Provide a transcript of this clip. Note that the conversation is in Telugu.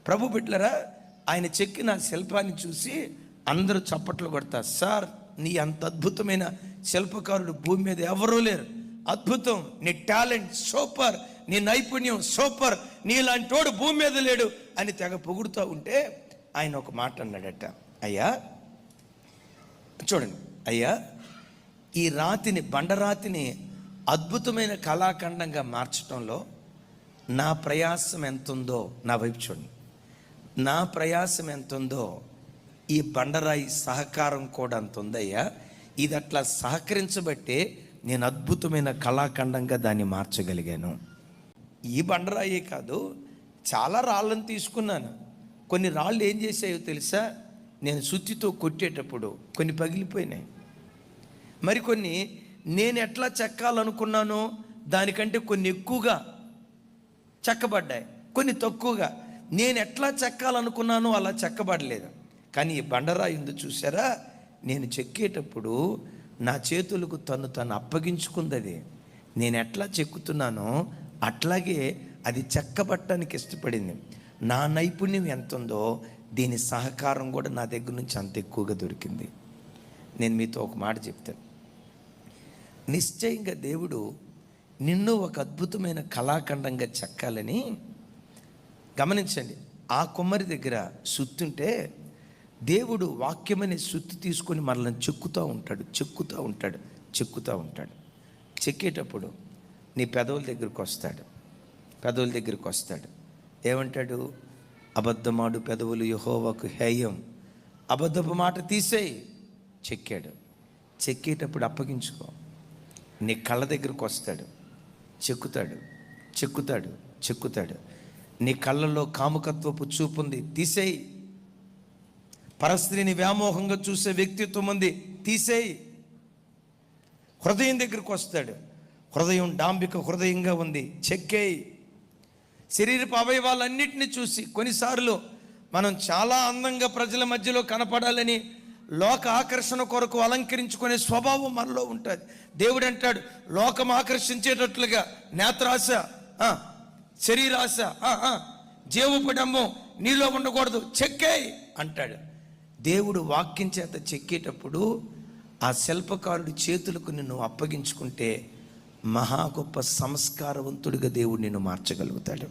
ప్రభు బిడ్డలారా, ఆయన చెక్కిన శిల్పాన్ని చూసి అందరూ చప్పట్లు కొడతారు. సార్, నీ అంత అద్భుతమైన శిల్పకారుడు భూమి మీద ఎవరూ లేరు, అద్భుతం, నీ టాలెంట్ సూపర్, నీ నైపుణ్యం సూపర్, నీలాంటోడు భూమి మీద లేడు అని తెగ పొగుడుతూ ఉంటే ఆయన ఒక మాట అన్నాడట, అయ్యా చూడండి అయ్యా, ఈ రాతిని, బండరాతిని అద్భుతమైన కళాఖండంగా మార్చడంలో నా ప్రయాసం ఎంతుందో, నా వైపు చూడండి, నా ప్రయాసం ఎంతుందో ఈ బండరాయి సహకారం కూడా అంత ఉందయ్యా. ఇది అట్లా సహకరించబట్టే నేను అద్భుతమైన కళాఖండంగా దాన్ని మార్చగలిగాను. ఈ బండరాయే కాదు, చాలా రాళ్ళను తీసుకున్నాను. కొన్ని రాళ్ళు ఏం చేసాయో తెలుసా, నేను సుత్తితో కొట్టేటప్పుడు కొన్ని పగిలిపోయినాయి, మరికొన్ని నేను ఎట్లా చెక్కాలనుకున్నానో దానికంటే కొన్ని ఎక్కువగా చెక్కబడ్డాయి, కొన్ని తక్కువగా. నేను ఎట్లా చెక్కాలనుకున్నానో అలా చెక్కబడలేదు. కానీ ఈ బండరాయి ఉంది చూసారా, నేను చెక్కేటప్పుడు నా చేతులకు తను అప్పగించుకుంది. అది నేను ఎట్లా చెక్కుతున్నానో అట్లాగే అది చెక్కబట్టడానికి ఇష్టపడింది. నా నైపుణ్యం ఎంత ఉందో దీని సహకారం కూడా నా దగ్గర నుంచి అంత ఎక్కువగా దొరికింది. నేను మీతో ఒక మాట చెప్తాను. నిశ్చయంగా దేవుడు నిన్ను ఒక అద్భుతమైన కళాఖండంగా చెక్కాలని, గమనించండి, ఆ కుమ్మరి దగ్గర సుత్తుంటే దేవుడు వాక్యమనే సుత్తి తీసుకొని మనల్ని చెక్కుతూ ఉంటాడు. చెక్కేటప్పుడు నీ పెదవుల దగ్గరికి వస్తాడు. ఏమంటాడు? అబద్ధమాడు పెదవులు యెహోవాకు హేయం, అబద్ధపు మాట తీసేయి. చెక్కేటప్పుడు అప్పగించుకో. నీ కళ్ళ దగ్గరకు వస్తాడు, చెక్కుతాడు. నీ కళ్ళల్లో కాముకత్వపు చూపుంది, తీసేయి. పరస్త్రీని వ్యామోహంగా చూసే వ్యక్తిత్వం ఉంది, తీసేయి. హృదయం దగ్గరకు వస్తాడు, హృదయం డాంబిక హృదయంగా ఉంది, చెక్కేయి. శరీరపు అవయవాలన్నిటిని చూసి, కొన్నిసార్లు మనం చాలా అందంగా ప్రజల మధ్యలో కనపడాలని లోక ఆకర్షణ కొరకు అలంకరించుకునే స్వభావం మనలో ఉంటుంది. దేవుడు అంటాడు, లోకం ఆకర్షించేటట్లుగా నేత్రాశ, శరీరాశ, జీవపడము నీలో ఉండకూడదు, చెక్కేయి అంటాడు. దేవుడు వాక్యం చేత చెక్కేటప్పుడు ఆ శిల్పకారుడి చేతులకు నిన్ను అప్పగించుకుంటే మహా గొప్ప సంస్కారవంతుడిగా దేవుడు నిన్ను మార్చగలుగుతాడు.